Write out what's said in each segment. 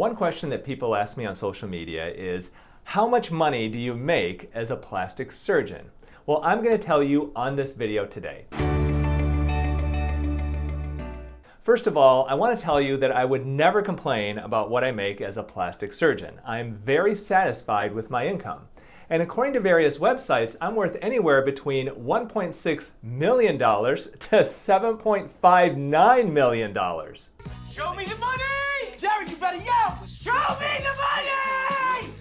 One question that people ask me on social media is, how much money do you make as a plastic surgeon? Well, I'm going to tell you on this video today. First of all, I want to tell you that I would never complain about what I make as a plastic surgeon. I'm very satisfied with my income. And according to various websites, I'm worth anywhere between $1.6 million to $7.59 million. Show me the money! Jerry, you better yell! Show me the money!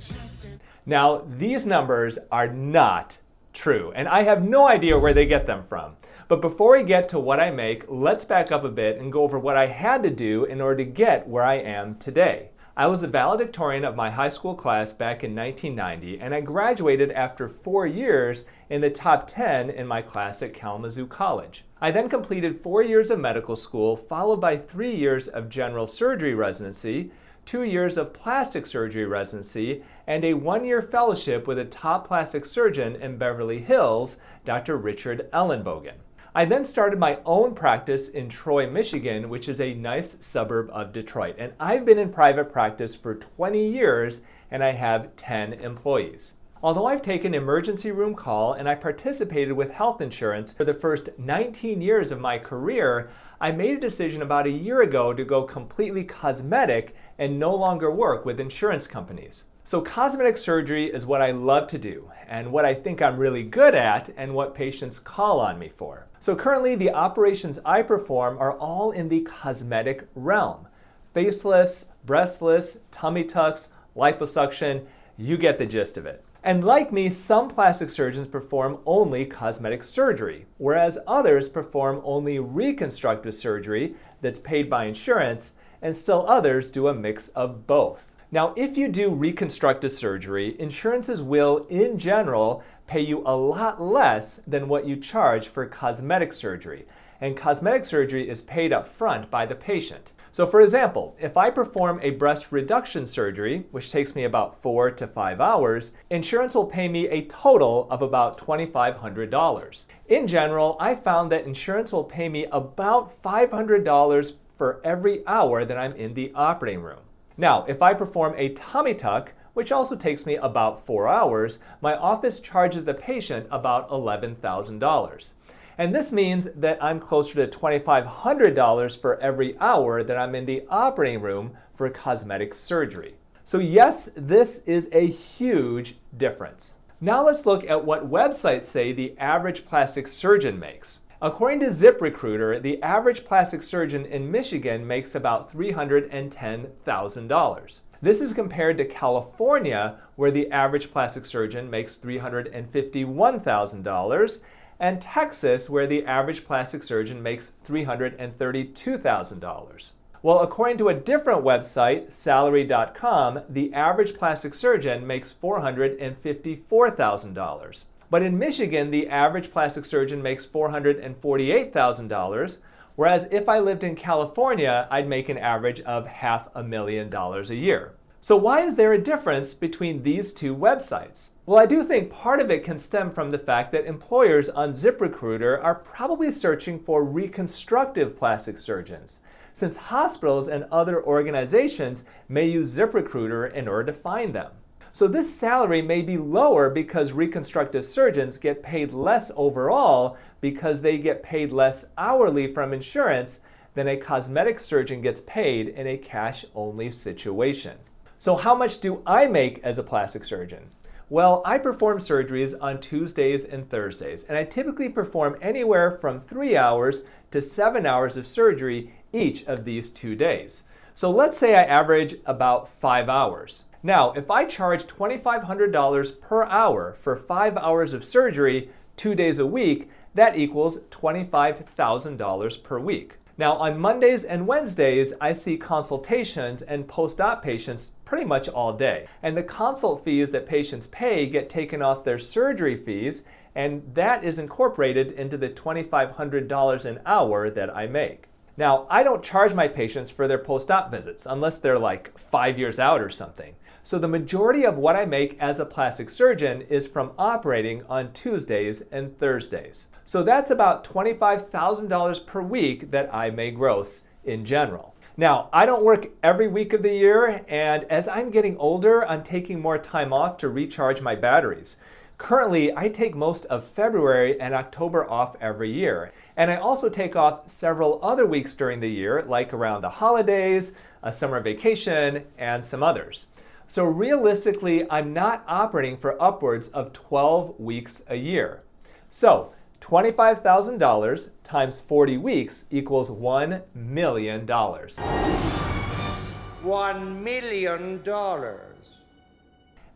Now, these numbers are not true, and I have no idea where they get them from. But before we get to what I make, let's back up a bit and go over what I had to do in order to get where I am today. I was the valedictorian of my high school class back in 1990, and I graduated after 4 years in the top 10 in my class at Kalamazoo College. I then completed 4 years of medical school, followed by 3 years of general surgery residency, 2 years of plastic surgery residency, and a 1-year fellowship with a top plastic surgeon in Beverly Hills, Dr. Richard Ellenbogen. I then started my own practice in Troy, Michigan, which is a nice suburb of Detroit. And I've been in private practice for 20 years, and I have 10 employees. Although I've taken emergency room call and I participated with health insurance for the first 19 years of my career, I made a decision about a year ago to go completely cosmetic and no longer work with insurance companies. So cosmetic surgery is what I love to do and what I think I'm really good at and what patients call on me for. So currently the operations I perform are all in the cosmetic realm. Facelifts, breast lifts, tummy tucks, liposuction, you get the gist of it. And like me, some plastic surgeons perform only cosmetic surgery, whereas others perform only reconstructive surgery that's paid by insurance, and still others do a mix of both. Now, if you do reconstructive surgery, insurances will, in general, pay you a lot less than what you charge for cosmetic surgery. And cosmetic surgery is paid up front by the patient. So for example, if I perform a breast reduction surgery, which takes me about 4 to 5 hours, insurance will pay me a total of about $2,500. In general, I found that insurance will pay me about $500 for every hour that I'm in the operating room. Now, if I perform a tummy tuck, which also takes me about 4 hours, my office charges the patient about $11,000. And this means that I'm closer to $2,500 for every hour that I'm in the operating room for cosmetic surgery. So yes, this is a huge difference. Now let's look at what websites say the average plastic surgeon makes. According to ZipRecruiter, the average plastic surgeon in Michigan makes about $310,000. This is compared to California, where the average plastic surgeon makes $351,000, and Texas, where the average plastic surgeon makes $332,000. Well, according to a different website, salary.com, the average plastic surgeon makes $454,000. But in Michigan, the average plastic surgeon makes $448,000, whereas if I lived in California, I'd make an average of $500,000 a year. So why is there a difference between these two websites? Well, I do think part of it can stem from the fact that employers on ZipRecruiter are probably searching for reconstructive plastic surgeons, since hospitals and other organizations may use ZipRecruiter in order to find them. So this salary may be lower because reconstructive surgeons get paid less overall because they get paid less hourly from insurance than a cosmetic surgeon gets paid in a cash-only situation. So how much do I make as a plastic surgeon? Well, I perform surgeries on Tuesdays and Thursdays, and I typically perform anywhere from 3 hours to 7 hours of surgery each of these 2 days. So let's say I average about 5 hours. Now, if I charge $2,500 per hour for 5 hours of surgery 2 days a week, that equals $25,000 per week. Now, on Mondays and Wednesdays, I see consultations and post-op patients pretty much all day. And the consult fees that patients pay get taken off their surgery fees, and that is incorporated into the $2,500 an hour that I make. Now, I don't charge my patients for their post-op visits unless they're like 5 years out or something. So the majority of what I make as a plastic surgeon is from operating on Tuesdays and Thursdays. So that's about $25,000 per week that I may gross in general. Now, I don't work every week of the year, and as I'm getting older, I'm taking more time off to recharge my batteries. Currently, I take most of February and October off every year. And I also take off several other weeks during the year, like around the holidays, a summer vacation, and some others. So realistically, I'm not operating for upwards of 12 weeks a year. So $25,000 times 40 weeks equals $1 million. $1 million.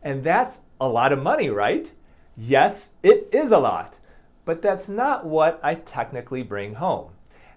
And that's a lot of money, right? Yes, it is a lot. But that's not what I technically bring home.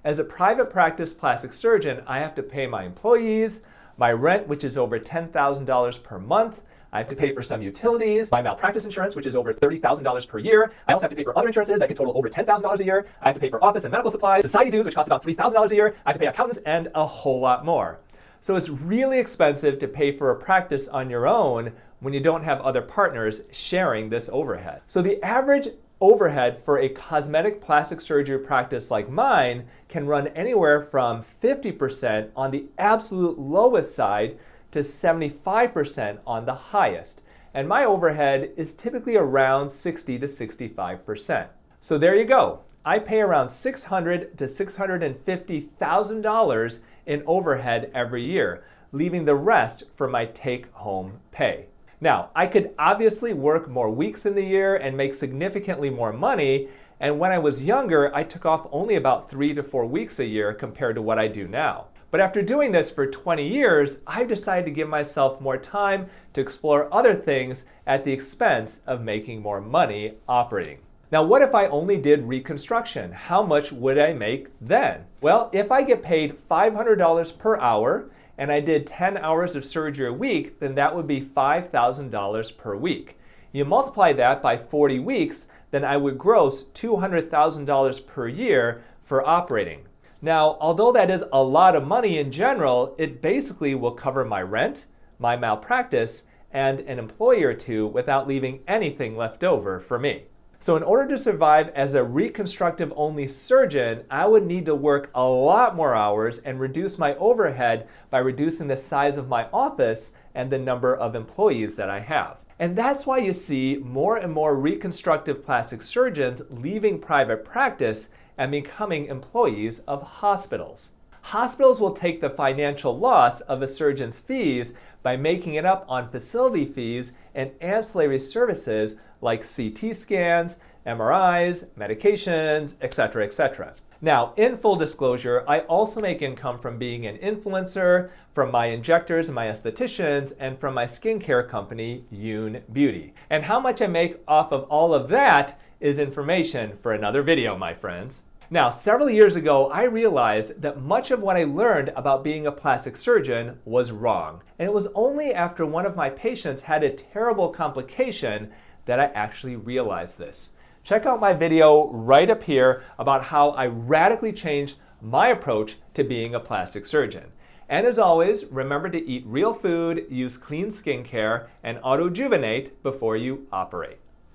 As a private practice plastic surgeon, I have to pay my employees, my rent, which is over $10,000 per month. I have to pay for some utilities, my malpractice insurance, which is over $30,000 per year. I also have to pay for other insurances that can total over $10,000 a year. I have to pay for office and medical supplies, society dues, which cost about $3,000 a year. I have to pay accountants and a whole lot more. So it's really expensive to pay for a practice on your own when you don't have other partners sharing this overhead. So the average overhead for a cosmetic plastic surgery practice like mine can run anywhere from 50% on the absolute lowest side to 75% on the highest. And my overhead is typically around 60 to 65%. So there you go. I pay around $600,000 to $650,000 in overhead every year, leaving the rest for my take-home pay. Now, I could obviously work more weeks in the year and make significantly more money, and when I was younger, I took off only about 3 to 4 weeks a year compared to what I do now. But after doing this for 20 years, I've decided to give myself more time to explore other things at the expense of making more money operating. Now, what if I only did reconstruction? How much would I make then? Well, if I get paid $500 per hour, and I did 10 hours of surgery a week, then that would be $5,000 per week. You multiply that by 40 weeks, then I would gross $200,000 per year for operating. Now, although that is a lot of money in general, it basically will cover my rent, my malpractice, and an employee or two without leaving anything left over for me. So in order to survive as a reconstructive only surgeon, I would need to work a lot more hours and reduce my overhead by reducing the size of my office and the number of employees that I have. And that's why you see more and more reconstructive plastic surgeons leaving private practice and becoming employees of hospitals. Hospitals will take the financial loss of a surgeon's fees by making it up on facility fees and ancillary services like CT scans, MRIs, medications, etc., etc. Now, in full disclosure, I also make income from being an influencer, from my injectors and my estheticians, and from my skincare company, Youn Beauty. And how much I make off of all of that is information for another video, my friends. Now, several years ago, I realized that much of what I learned about being a plastic surgeon was wrong. And it was only after one of my patients had a terrible complication that I actually realized this. Check out my video right up here about how I radically changed my approach to being a plastic surgeon. And as always, remember to eat real food, use clean skincare, and auto-rejuvenate before you operate.